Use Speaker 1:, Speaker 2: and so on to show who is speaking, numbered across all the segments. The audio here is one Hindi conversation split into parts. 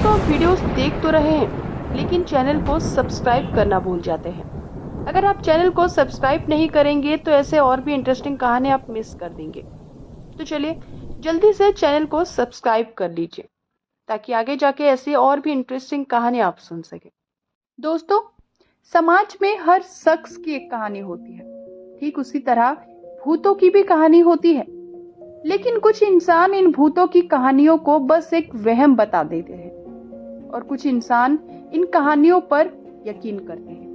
Speaker 1: दोस्तों, वीडियोस देख तो रहे हैं लेकिन चैनल को सब्सक्राइब करना भूल जाते हैं। अगर आप चैनल को सब्सक्राइब नहीं करेंगे तो ऐसे और भी इंटरेस्टिंग कहानियां आप मिस कर देंगे। तो चलिए जल्दी से चैनल को सब्सक्राइब कर लीजिए ताकि आगे जाके ऐसी और भी इंटरेस्टिंग कहानियां आप सुन सके। दोस्तों, समाज में हर शख्स की एक कहानी होती है, ठीक उसी तरह भूतों की भी कहानी होती है। लेकिन कुछ इंसान इन भूतों की कहानियों को बस एक वहम बता देते हैं और कुछ इंसान इन कहानियों पर यकीन करते हैं।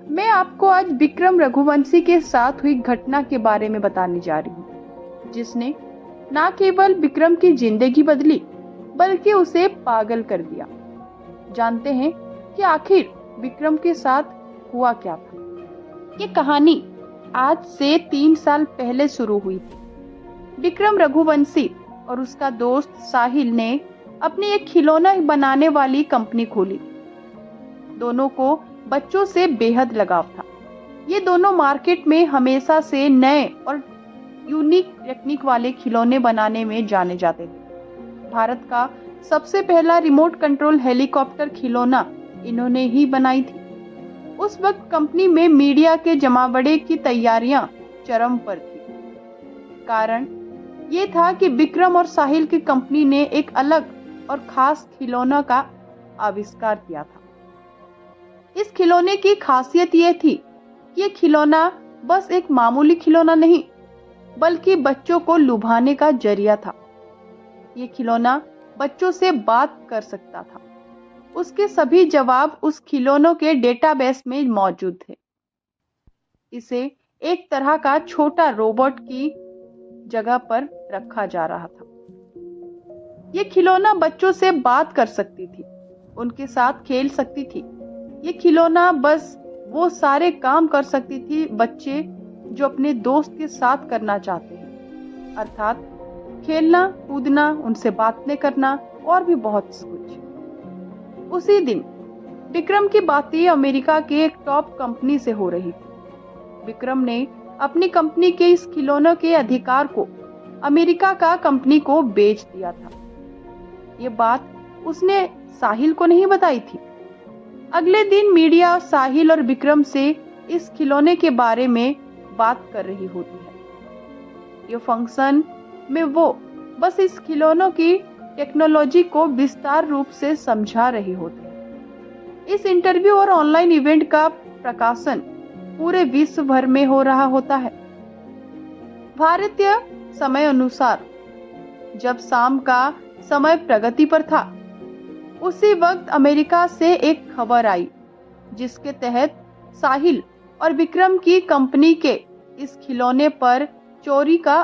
Speaker 1: मैं आपको आज विक्रम रघुवंशी के साथ हुई घटना के बारे में बताने जा रही हूँ, जिसने न केवल विक्रम की जिंदगी बदली बल्कि उसे पागल कर दिया। जानते हैं कि आखिर विक्रम के साथ हुआ क्या था। ये कहानी आज से 3 साल पहले शुरू हुई थी। विक्रम रघुवंशी और उसका दोस्त साहिल ने अपनी एक खिलौना बनाने वाली कंपनी खोली। दोनों को बच्चों से बेहद लगाव था। ये दोनों मार्केट में हमेशा से नए और यूनिक टेक्निक वाले खिलौने बनाने में जाने जाते थे। भारत का सबसे पहला रिमोट कंट्रोल हेलीकॉप्टर खिलौना इन्होंने ही बनाई थी। उस वक्त कंपनी में मीडिया के जमावड़े की तैयारियां चरम पर थी। कारण ये था कि विक्रम और साहिल की कंपनी ने एक अलग और खास खिलौना का आविष्कार किया था। इस खिलौने की खासियत ये थी कि ये खिलौना बस एक मामूली खिलौना नहीं बल्कि बच्चों को लुभाने का जरिया था। ये खिलौना बच्चों से बात कर सकता था। उसके सभी जवाब उस खिलौनों के डेटाबेस में मौजूद थे। इसे एक तरह का छोटा रोबोट की जगह पर रखा जा रहा था। ये खिलौना बच्चों से बात कर सकती थी, उनके साथ खेल सकती थी। ये खिलौना बस वो सारे काम कर सकती थी बच्चे जो अपने दोस्त के साथ करना चाहते हैं, अर्थात खेलना, कूदना, उनसे बातें करना और भी बहुत कुछ। उसी दिन विक्रम की बातें अमेरिका के एक टॉप कंपनी से हो रही थी। विक्रम ने अपनी कंपनी के इस खिलौनों के अधिकार को अमेरिका का कंपनी को बेच दिया था। ये बात उसने साहिल को नहीं बताई थी। अगले दिन मीडिया साहिल और विक्रम से इस खिलौने के बारे में बात कर रही होती है। ये फंक्शन में वो बस इस खिलौनों की टेक्नोलॉजी को विस्तार रूप से समझा रही होती है। इस इंटरव्यू और ऑनलाइन इवेंट का प्रकाशन पूरे विश्व भर में हो रहा होता है। भारतीय समय अनुसार जब शाम का समय प्रगति पर था, उसी वक्त अमेरिका से एक खबर आई जिसके तहत साहिल और विक्रम की कंपनी के इस खिलौने पर चोरी का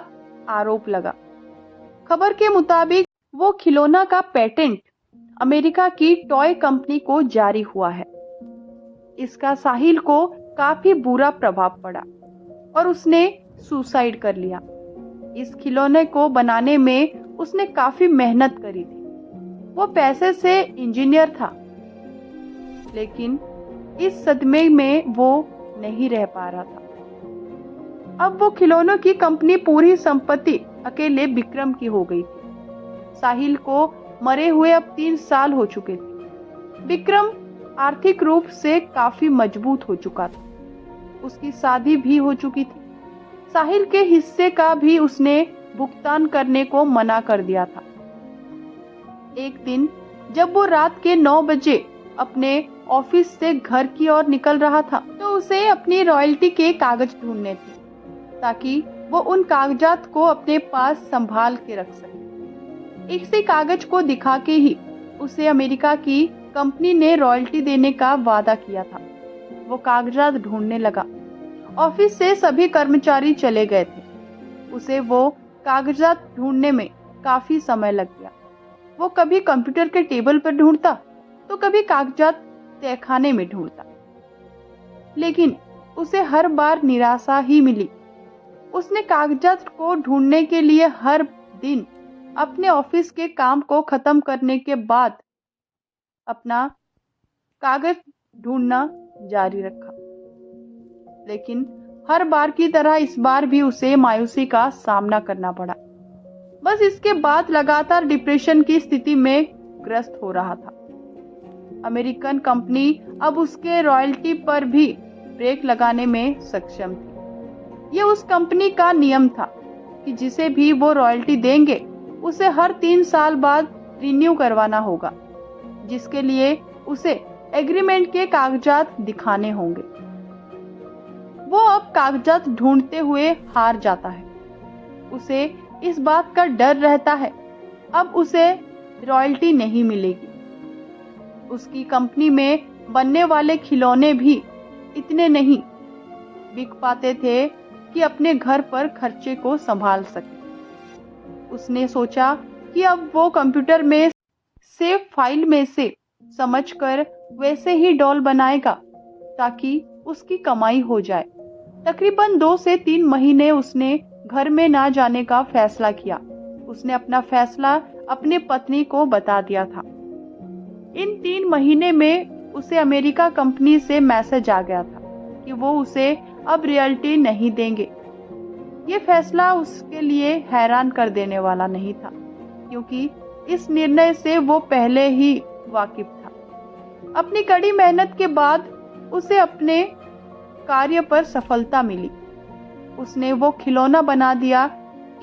Speaker 1: आरोप लगा। खबर के मुताबिक वो खिलौना का पेटेंट अमेरिका की टॉय कंपनी को जारी हुआ है। इसका साहिल को काफी बुरा प्रभाव पड़ा और उसने सुसाइड कर लिया। इस खिलौने को बनाने में उसने काफी मेहनत करी थी। वो पैसे से इंजीनियर था, लेकिन इस सदमे में वो नहीं रह पा रहा था। अब वो खिलौनों की कंपनी पूरी संपत्ति अकेले विक्रम की हो गई थी। साहिल को मरे हुए अब 3 साल हो चुके थे। विक्रम आर्थिक रूप से काफी मजबूत हो चुका था। उसकी शादी भी हो चुकी थी। साहिल के हिस्से का भी उसने भुगतान करने को मना कर दिया था। एक दिन जब वो रात के 9 बजे अपने ऑफिस से घर की ओर निकल रहा था, तो उसे अपनी रॉयल्टी के कागज ढूंढने थे ताकि वो उन कागजात को अपने पास संभाल के रख सके। इसी कागज को दिखा के ही उसे अमेरिका की कंपनी ने रॉयल्टी देने का वादा किया था। वो कागजात ढूंढने लगा। ऑफिस से सभी कर्मचारी चले गए थे। उसे वो कागजात ढूंढने में काफी समय लग गया। वो कभी कंप्यूटर के टेबल पर ढूंढता तो कभी कागजात तहखाने में ढूंढता, लेकिन उसे हर बार निराशा ही मिली। उसने कागजात को ढूंढने के लिए हर दिन अपने ऑफिस के काम को खत्म करने के बाद अपना कागज ढूंढना जारी रखा, लेकिन हर बार की तरह इस बार भी उसे मायूसी का सामना करना पड़ा। बस इसके बाद लगातार डिप्रेशन की स्थिति में ग्रस्त हो रहा था। अमेरिकन कंपनी अब उसके रॉयल्टी पर भी ब्रेक लगाने में सक्षम थी। ये उस कंपनी का नियम था कि जिसे भी वो रॉयल्टी देंगे उसे हर 3 साल बाद रिन्यू करवाना होगा, जिसके लिए उसे एग्रीमेंट के कागजात दिखाने होंगे। वो अब कागजात ढूंढते हुए हार जाता है। उसे इस बात का डर रहता है अब उसे रॉयल्टी नहीं मिलेगी। उसकी कंपनी में बनने वाले खिलौने भी इतने नहीं बिक पाते थे कि अपने घर पर खर्चे को संभाल सके। उसने सोचा कि अब वो कंप्यूटर में सेव फाइल में से समझकर वैसे ही डॉल बनाएगा ताकि उसकी कमाई हो जाए। तकरीबन 2 से 3 महीने उसने घर में ना जाने का फैसला किया। उसने अपना फैसला अपनी पत्नी को बता दिया था। इन 3 महीने में उसे अमेरिका कंपनी से मैसेज आ गया था कि वो उसे अब रॉयल्टी नहीं देंगे। ये फैसला उसके लिए हैरान कर देने वाला नहीं था, क्योंकि इस निर्णय से वो पहले ही वाकिफ था। अपनी कड़ी मेहनत के बाद उसे अपने कार्य पर सफलता मिली। उसने वो खिलौना बना दिया।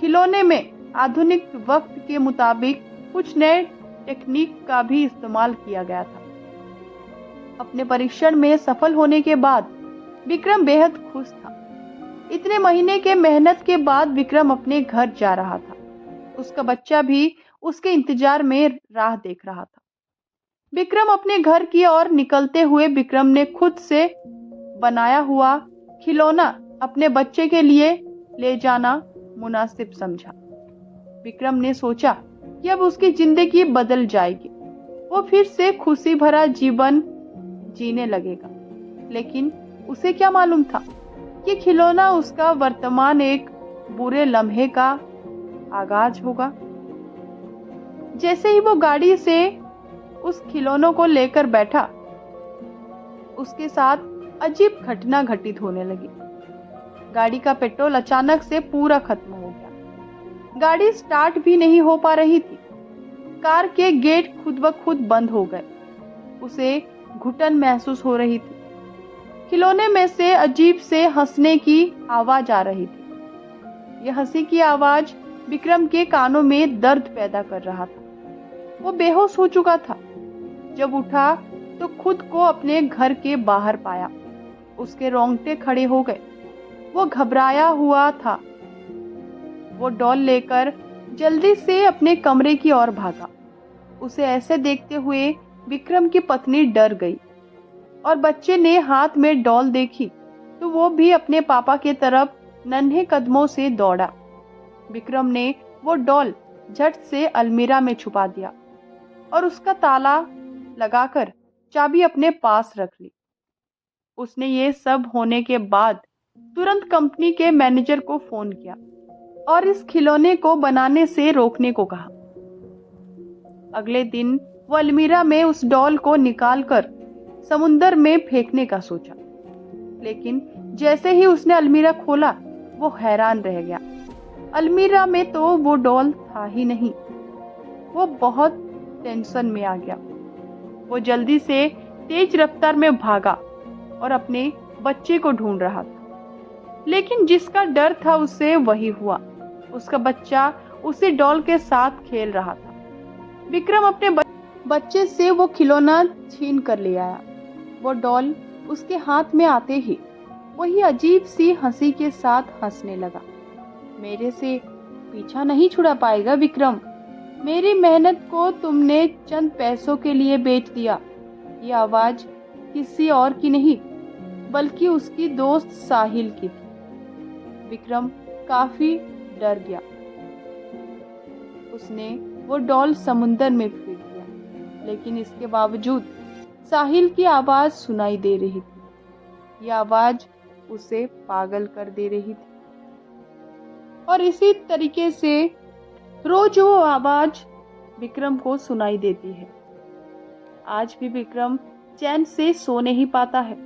Speaker 1: खिलौने में आधुनिक वक्त के मुताबिक कुछ नए टेक्निक का भी इस्तेमाल किया गया था। अपने परीक्षण में सफल होने के बाद विक्रम बेहद खुश था। इतने महीने के मेहनत के बाद विक्रम अपने घर जा रहा था। उसका बच्चा भी उसके इंतजार में राह देख रहा था। विक्रम अपने घर की ओर निकलते हुए विक्रम ने खुद से बनाया हुआ खिलौना अपने बच्चे के लिए ले जाना मुनासिब समझा। विक्रम ने सोचा कि अब उसकी जिंदगी बदल जाएगी। वो फिर से खुशी भरा जीवन जीने लगेगा। लेकिन उसे क्या मालूम था कि खिलौना उसका वर्तमान एक बुरे लम्हे का आगाज होगा। जैसे ही वो गाड़ी से उस खिलौनों को लेकर बैठा, उसके साथ अजीब घटना घटित होने लगी। गाड़ी का पेट्रोल अचानक से पूरा खत्म हो गया। गाड़ी स्टार्ट भी नहीं हो पा रही थी। कार के गेट खुद ब खुद बंद हो गए। उसे घुटन महसूस हो रही थी। खिलौने में से अजीब से हंसने की आवाज आ रही थी। यह हंसी की आवाज विक्रम के कानों में दर्द पैदा कर रहा था। वो बेहोश हो चुका था। जब उठा तो खुद को अपने घर के बाहर पाया। उसके रोंगटे खड़े हो गए। वो घबराया हुआ था। वो डॉल लेकर जल्दी से अपने कमरे की ओर भागा। उसे ऐसे देखते हुए विक्रम की पत्नी डर गई और बच्चे ने हाथ में डॉल देखी तो वो भी अपने पापा के तरफ नन्हे कदमों से दौड़ा। विक्रम ने वो डॉल झट से अलमीरा में छुपा दिया और उसका ताला लगाकर चाबी अपने पास रख ली। उसने ये सब होने के बाद तुरंत कंपनी के मैनेजर को फोन किया और इस खिलौने को बनाने से रोकने को कहा। अगले दिन वो अलमीरा में उस डॉल को निकालकर समुंदर में फेंकने का सोचा, लेकिन जैसे ही उसने अलमीरा खोला वो हैरान रह गया। अलमीरा में तो वो डॉल था ही नहीं। वो बहुत टेंशन में आ गया। वो जल्दी से तेज रफ्तार में भागा और अपने बच्चे को ढूंढ रहा था, लेकिन जिसका डर था उससे वही हुआ। उसका बच्चा उसी डॉल के साथ खेल रहा था। विक्रम अपने बच्चे से वो खिलौना छीन कर ले आया। वो डॉल उसके हाथ में आते ही वही अजीब सी हंसी के साथ हंसने लगा। मेरे से पीछा नहीं छुड़ा पाएगा विक्रम। मेरी मेहनत को तुमने चंद पैसों के लिए बेच दिया। ये आवाज किसी और की नहीं बल्कि उसकी दोस्त साहिल की थी। विक्रम काफी डर गया। उसने वो डॉल समुंदर में फेंक दिया, लेकिन इसके बावजूद साहिल की आवाज सुनाई दे रही थी। यह आवाज उसे पागल कर दे रही थी और इसी तरीके से रोज वो आवाज विक्रम को सुनाई देती है। आज भी विक्रम चैन से सो नहीं पाता है।